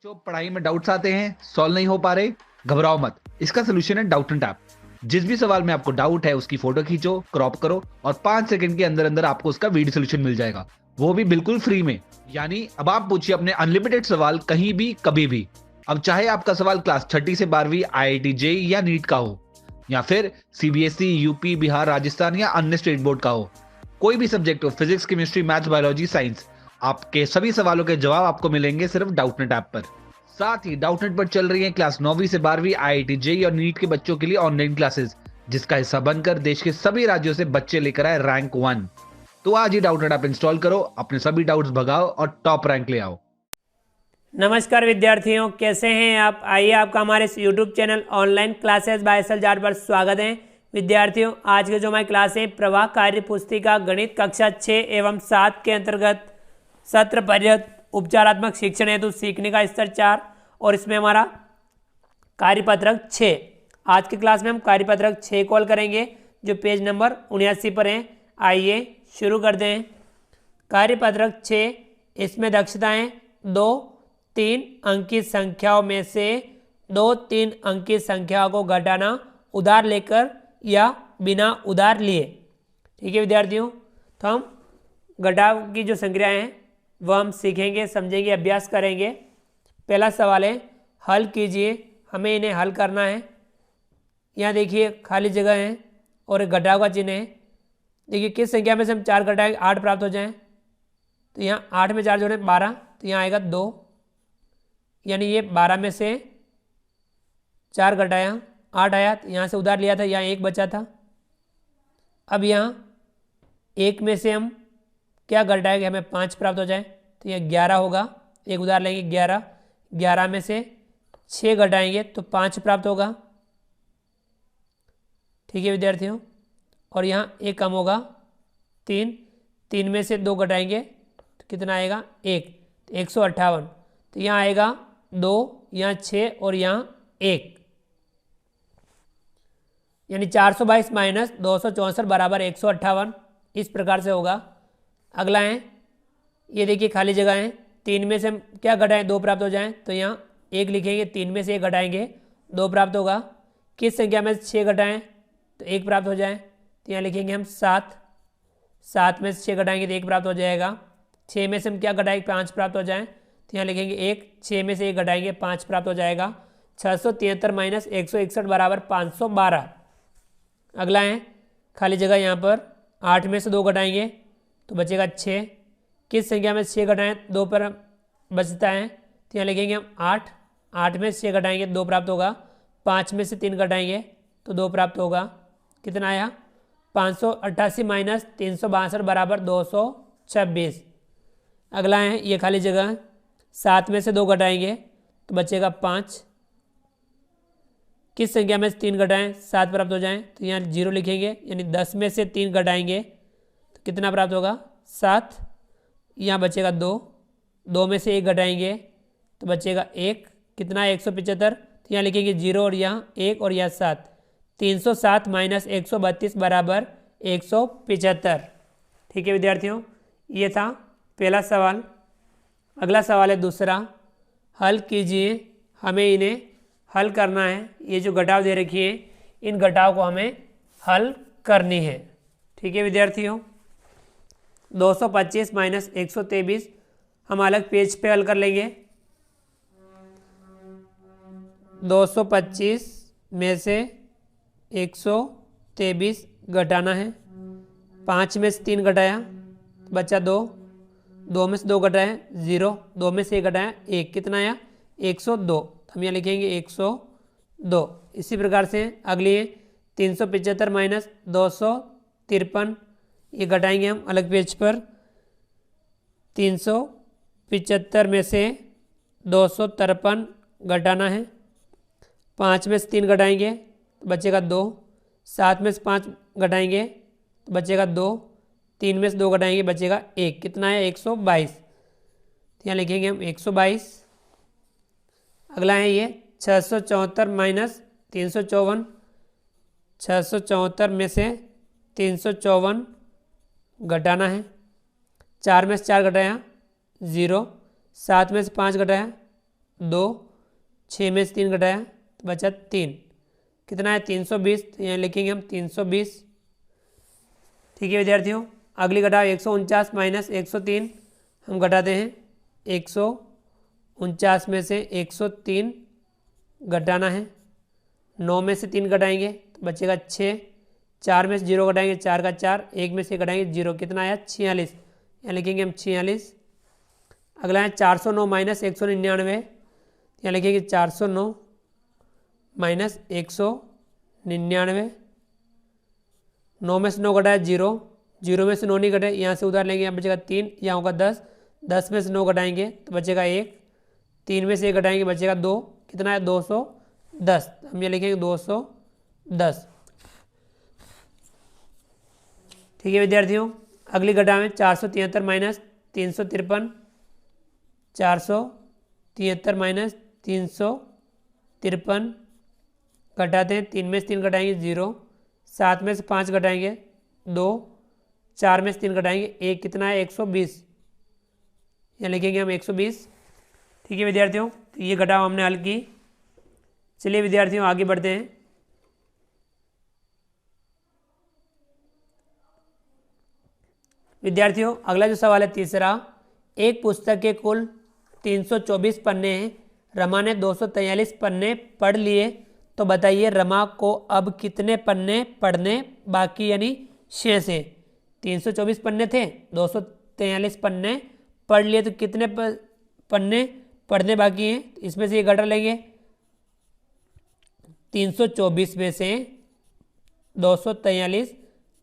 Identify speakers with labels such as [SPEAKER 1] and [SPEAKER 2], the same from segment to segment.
[SPEAKER 1] बच्चों पढ़ाई में डाउट्स आते हैं, सॉल्व नहीं हो पा रहे, घबराओ मत। इसका सोल्यूशन है डाउटंट ऐप। जिस भी सवाल में आपको डाउट है उसकी फोटो खींचो, क्रॉप करो और 5 सेकंड के अंदर अंदर आपको उसका वीडियो सोल्यूशन मिल जाएगा, वो भी बिल्कुल फ्री में। यानी अब आप पूछिए अपने अनलिमिटेड सवाल कहीं भी कभी भी। अब चाहे आपका सवाल क्लास छठी से 12वीं आईआईटी जेईई या नीट का हो, या फिर सीबीएसई यूपी बिहार राजस्थान या अन्य स्टेट बोर्ड का हो, कोई भी सब्जेक्ट हो, physics chemistry maths biology science, आपके सभी सवालों के जवाब आपको मिलेंगे सिर्फ डाउटनेट ऐप पर। साथ ही डाउटनेट पर चल रही है क्लास 9वीं से 12वीं आईआईटी जेईई और नीट के बच्चों के लिए ऑनलाइन क्लासेस, जिसका हिस्सा बनकर देश के सभी राज्यों से बच्चे लेकर आए रैंक 1। तो आज ही डाउटनेट ऐप इंस्टॉल करो, अपने सभी डाउट्स भगाओ और टॉप रैंक ले आओ।
[SPEAKER 2] नमस्कार विद्यार्थियों, कैसे हैं आप। आइए आपका हमारे इस YouTube channel online classes by S L Jat पर स्वागत है। विद्यार्थियों, आज के जो हमारी क्लास है प्रवाह कार्य पुस्तिका गणित कक्षा 6 एवं 7 के अंतर्गत सत्र पर्यत उपचारात्मक शिक्षण हेतु सीखने का स्तर 4 और इसमें हमारा कार्यपत्रक 6। आज की क्लास में हम कार्यपत्रक 6 कॉल करेंगे जो पेज नंबर 79 पर है। आइए शुरू करते हैं। कार्यपत्रक 6, इसमें दक्षताएं 2 3 अंक की संख्याओं में से 2 3 अंक की संख्याओं को घटाना उधार लेकर या बिना उधार लिए। ठीक है विद्यार्थियों, तो हम घटाव की जो संख्याएं हैं वह हम सीखेंगे, समझेंगे, अभ्यास करेंगे। पहला सवाल है, हल कीजिए। हमें इन्हें हल करना है। यहाँ देखिए खाली जगह है और एक घटाव का चिन्ह है। देखिए किस संख्या में से हम 4 घटाएंगे 8 प्राप्त हो जाए, तो यहाँ 8 में 4 जोड़े 12, तो यहाँ आएगा 2, यानी ये 12 में से 4 घटाया 8 आया, तो यहाँ से उधार लिया था, यहाँ 1 बचा था। अब यहाँ 1 में से हम क्या घटाएंगे, हमें 5 प्राप्त हो जाए, तो यह 11 होगा। एक उधार लेंगे 11, 11 में से 6 घटाएंगे तो 5 प्राप्त होगा। ठीक है विद्यार्थियों, और यहाँ एक कम होगा 3, 3 में से 2 घटाएंगे तो कितना आएगा 1, 158। तो यहाँ आएगा 2, यहाँ 6 और यहाँ 1, यानी 422 माइनस 264 बराबर 158। इस प्रकार से होगा। अगला है, ये देखिए खाली जगह है। 3 में से हम क्या घटाएं 2 प्राप्त हो जाए, तो यहाँ 1 लिखेंगे, 3 में से 1 घटाएंगे 2 प्राप्त होगा। किस संख्या में 6 घटाएं तो 1 प्राप्त हो जाए, तो यहाँ लिखेंगे हम 7, 7 में से 6 घटाएंगे तो 1 प्राप्त हो जाएगा। 6 में से हम क्या घटाएंगे 5 प्राप्त हो जाए, तो यहाँ लिखेंगे 1, 6 में से 1 घटाएंगे 5 प्राप्त हो जाएगा। 673 माइनस 161 बराबर 512। अगला है, खाली जगह यहाँ पर 8 में से 2 घटाएंगे तो बचेगा 6। किस संख्या में 6 घटाएं 2 पर बचता है, तो यहाँ लिखेंगे हम 8, 8 में से 6 घटाएंगे 2 प्राप्त होगा। 5 में से 3 घटाएंगे तो 2 प्राप्त होगा। कितना आया 588 माइनस 362 बराबर 226। अगला है, ये खाली जगह 7 में से 2 घटाएंगे तो बचेगा 5। किस संख्या में से 3 घटाएं 7 प्राप्त हो जाएं, तो यहाँ 0 लिखेंगे, यानी 10 में से 3 घटाएंगे तो कितना प्राप्त होगा 7। यहाँ बचेगा 2, 2 में से 1 घटाएंगे तो बचेगा 1, कितना है 175। तो यहाँ लिखेंगे 0 और यहाँ 1 और यहाँ 7, 307 माइनस 132 बराबर 175। ठीक है विद्यार्थियों, ये था पहला सवाल। अगला सवाल है दूसरा, हल कीजिए। हमें इन्हें हल करना है। ये जो घटाव दे रखी है इन घटाव को हमें हल करनी है। ठीक है विद्यार्थियों, 225 माइनस 123 हम अलग पेज पे हल कर लेंगे। 225 में से 123 घटाना है। 5 में से 3 घटाया बचा 2, 2 में से 2 घटाया 0, 2 में से 1 घटाया 1, कितना आया 102। हम यहाँ लिखेंगे 102। इसी प्रकार से अगली है 375 माइनस 253, ये घटाएंगे हम अलग पेज पर। 375 में से 253 घटाना है। 5 में से 3 घटाएंगे तो बचेगा 2, 7 में से 5 घटाएंगे तो बचेगा 2, 3 में से 2 घटाएंगे बचेगा 1, कितना है 122। यहाँ लिखेंगे हम 122। अगला है ये 674 माइनस 354, 674 में से 354 घटाना है। 4 में से 4 घटाया 0, 7 में से 5 घटाया 2, 6 में से 3 घटाया तो बचा 3, कितना है 320, तो यहाँ लिखेंगे हम 320। ठीक है विद्यार्थियों, अगली घटाओ 149 माइनस 103, हम घटाते हैं 149 में से 103 घटाना है, 9 में से 3 घटाएंगे तो बचेगा 6, 4 में से 0 घटाएंगे 4 का 4, 1 में से घटाएंगे 0, कितना आया 46, यहाँ लिखेंगे हम 46। अगला है 409 माइनस 199, यहाँ लिखेंगे 409 माइनस 199, 9 में से 9 घटाया 0, 0 में से 9 नहीं घटे, यहाँ से उधार लेंगे, यहाँ बचेगा 3, यहाँ होगा 10, 10 में से 9 घटाएंगे तो बचेगा 1, 3 में से 1 घटाएंगे बचेगा 2, कितना है 210, हम ये लिखेंगे 210। ठीक है विद्यार्थियों, अगली घटाएं 473 माइनस 353, 473 माइनस 353 घटाते हैं, 3 में से 3 घटाएंगे 0, 7 में से 5 घटाएंगे 2, 4 में से 3 घटाएंगे 1, कितना है 120, यहाँ लिखेंगे हम 120। ठीक है विद्यार्थियों, तो ये घटाव हमने हल की। चलिए विद्यार्थियों आगे बढ़ते हैं। विद्यार्थियों अगला जो सवाल है तीसरा, एक पुस्तक के कुल 324 पन्ने हैं, रमा ने 243 पन्ने पढ़ लिए, तो बताइए रमा को अब कितने पन्ने पढ़ने बाकी यानी शेष है। 324 पन्ने थे, 243 पन्ने पढ़ लिए, तो कितने पन्ने पढ़ने बाकी हैं, इसमें से ये घटा लेंगे, 324 में से 243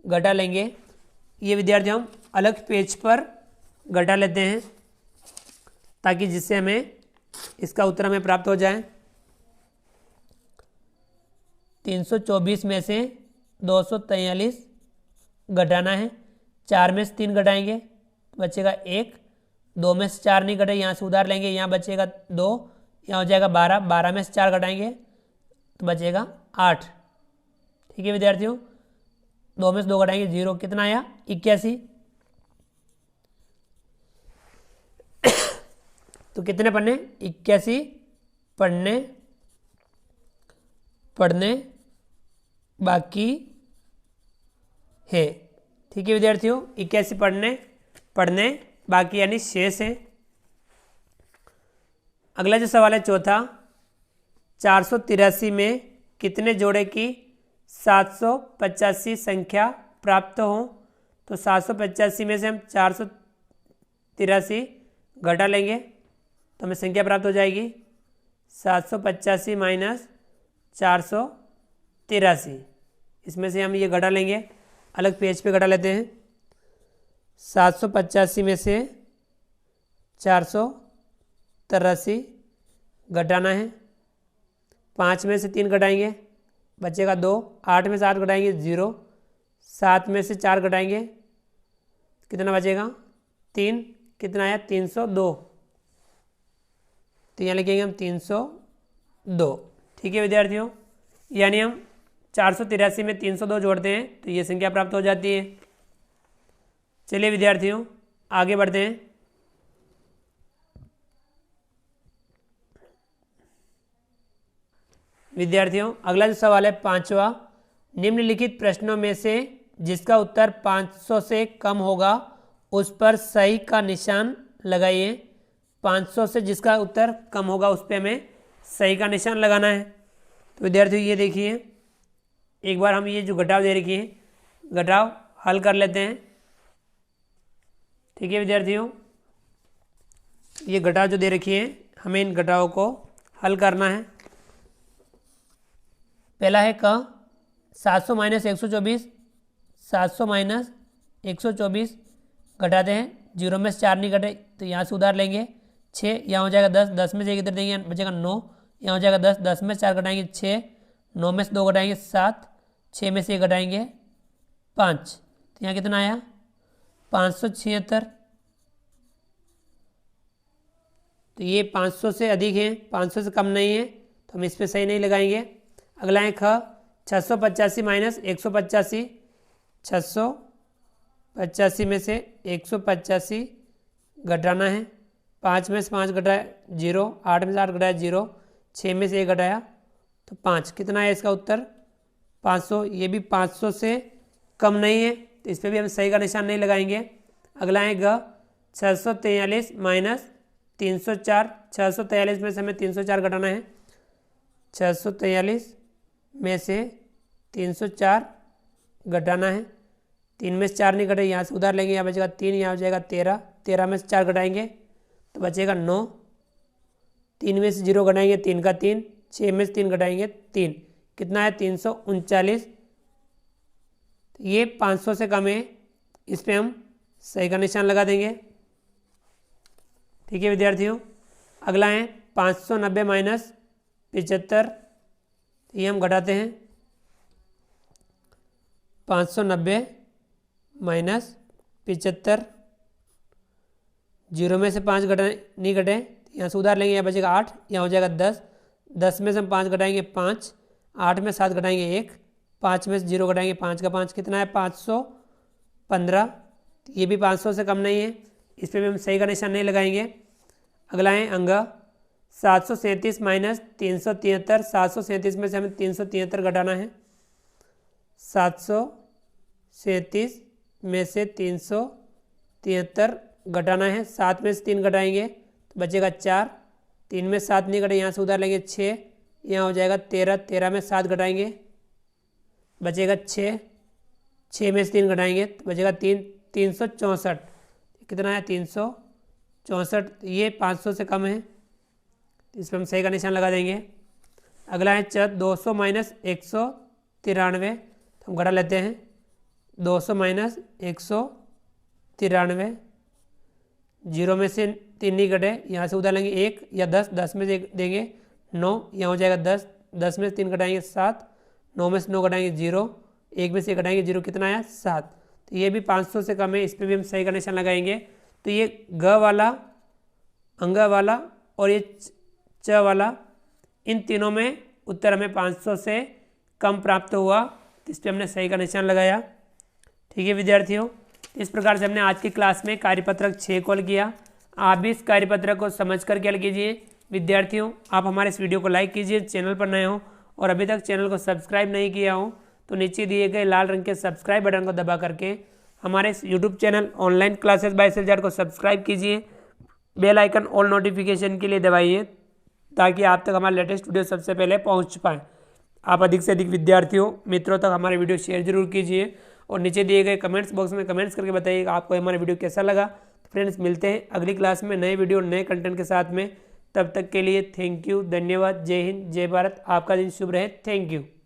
[SPEAKER 2] घटा लेंगे। ये विद्यार्थी हम अलग पेज पर घटा लेते हैं ताकि जिससे हमें इसका उत्तर हमें प्राप्त हो जाए। 324 में से 243 घटाना है, 4 में से 3 घटाएंगे बचेगा 1, 2 में से 4 नहीं घटे, यहाँ से उधार लेंगे, यहाँ बचेगा 2, यहाँ हो जाएगा 12, 12 में से 4 घटाएंगे तो बचेगा 8। ठीक है विद्यार्थियों, 2 में से 2 घटाएंगे 0, कितना आया 81। तो कितने पढ़ने 81 पढ़ने बाकी है। ठीक है विद्यार्थियों, 81 पढ़ने बाकी यानी शेष है। अगला जो सवाल है चौथा, 483 में कितने जोड़े की 785 संख्या प्राप्त हो, तो 785 में से हम 483 घटा लेंगे तो हमें संख्या प्राप्त हो जाएगी 785 माइनस 483, इसमें से हम ये घटा लेंगे, अलग पेज पे घटा लेते हैं। 785 में से 483 घटाना है, 5 में से 3 घटाएंगे बचेगा 2, 8 में से 8 घटाएंगे 0, 7 में से 4 घटाएंगे कितना बचेगा 3, कितना आया 302, तो यहाँ लिखेंगे हम 302। ठीक है विद्यार्थियों, यानी हम 483 में 302 जोड़ते हैं तो ये संख्या प्राप्त हो जाती है। चलिए विद्यार्थियों आगे बढ़ते हैं। विद्यार्थियों अगला जो सवाल है पांचवा, निम्नलिखित प्रश्नों में से जिसका उत्तर 500 से कम होगा उस पर सही का निशान लगाइए। 500 से जिसका उत्तर कम होगा उस पर हमें सही का निशान लगाना है। तो विद्यार्थियों ये देखिए, एक बार हम ये जो घटाव दे रखी है घटाव हल कर लेते हैं। ठीक है विद्यार्थियों, ये घटाव जो दे रखी है हमें इन घटावों को हल करना है। पहला है क 700 माइनस 124, 700 माइनस 124 घटाते हैं, 0 में से 4 नहीं घटे तो यहाँ से उधार लेंगे 6, यहाँ हो जाएगा 10, 10 में से 1 इधर देंगे बचेगा 9, यहाँ हो जाएगा 10, 10 में से 4 घटाएंगे 6, 9 में से 2 घटाएंगे 7, 6 में से 1 घटाएंगे 5, तो यहाँ कितना आया 576। तो ये 500 से अधिक है, 500 से कम नहीं है तो हम इस पर सही नहीं लगाएंगे। अगला है ख 685 माइनस 185, 685 में से 185 घटाना है, 5 में से 5 घटाया 0, 8 में से 8 घटाया 0, 6 में से 1 घटाया तो 5। कितना है इसका उत्तर? 500। ये भी 500 से कम नहीं है तो इस पर भी हम सही का निशान नहीं लगाएंगे। अगला है ग 643 माइनस 304। 643 में से हमें 304 घटाना है। 643 में से 304 घटाना है। 3 में से 4 नहीं घटे, यहाँ से उधार लेंगे, यहाँ बचेगा 3, यहाँ हो जाएगा 13। 13 में से 4 घटाएंगे तो बचेगा 9। 3 में से 0 घटाएंगे 3 का 3। 6 में से 3 घटाएंगे 3। कितना है? 339। ये 500 से कम है, इस पर हम सही का निशान लगा देंगे। ठीक है विद्यार्थियों। अगला है 590 माइनस 75। ये हम घटाते हैं। 590 माइनस 75। 0 में से 5 नहीं घटे, यहाँ से उधार लेंगे, यहाँ बचेगा 8, यहाँ हो जाएगा 10। 10 में से हम 5 घटाएंगे 5। 8 में 7 घटाएंगे 1। 5 में से 0 घटाएंगे 5 का 5। कितना है? 515। ये भी 500 से कम नहीं है, इस पर भी हम सही का निशान नहीं लगाएंगे। अगला है अंग 737 माइनस 373। 737 में से हमें 373 घटाना है। 737 में से 373 घटाना है। 7 में से 3 घटाएंगे तो बचेगा 4। 3 में 7 नहीं घटे, यहाँ से उधार लेंगे 6, यहाँ हो जाएगा 13। 13 में 7 घटाएंगे बचेगा 6। 6 में से 3 घटाएंगे तो बचेगा 3। 364। कितना है? 364। ये 500 से कम है, इस पर हम सही का निशान लगा देंगे। अगला है 200 माइनस 193। तो हम घटा लेते हैं। 200 माइनस 193। 0 में से 3 नहीं घटे, यहाँ से उधार लेंगे 1 या 10। 10 में से देंगे 9, यहाँ हो जाएगा 10। 10 में से 3 घटाएंगे 7। 9 में से 9 घटाएंगे 0। 1 में से घटाएंगे 0। कितना आया? 7। तो ये भी 500 से कम है, इस पर भी हम सही का निशान लगाएंगे। तो ये ग वाला, अंग वाला और ये च वाला, इन तीनों में उत्तर हमें 500 से कम प्राप्त हुआ, तो इस पर हमने सही का निशान लगाया। ठीक है विद्यार्थियों, इस प्रकार से हमने आज की क्लास में कार्यपत्रक 6 को हल किया। आप भी इस कार्यपत्रक को समझ करके हल कीजिए। विद्यार्थियों, आप हमारे इस वीडियो को लाइक कीजिए, चैनल पर नए हो और अभी तक चैनल को सब्सक्राइब नहीं किया हो तो नीचे दिए गए लाल रंग के सब्सक्राइब बटन को दबा करके हमारे इस YouTube channel online classes bye SLJAR को सब्सक्राइब कीजिए। बेल आइकन ऑल नोटिफिकेशन के लिए दबाइए ताकि आप तक हमारा लेटेस्ट वीडियो सबसे पहले पहुंच पाए। आप अधिक से अधिक विद्यार्थियों, मित्रों तक हमारे वीडियो शेयर जरूर कीजिए और नीचे दिए गए कमेंट्स बॉक्स में कमेंट्स करके बताइएगा आपको हमारा वीडियो कैसा लगा। तो फ्रेंड्स, मिलते हैं अगली क्लास में नए वीडियो नए कंटेंट के साथ में। तब तक के लिए थैंक यू, धन्यवाद, जय हिंद, जय भारत। आपका दिन शुभ रहे। Thank you.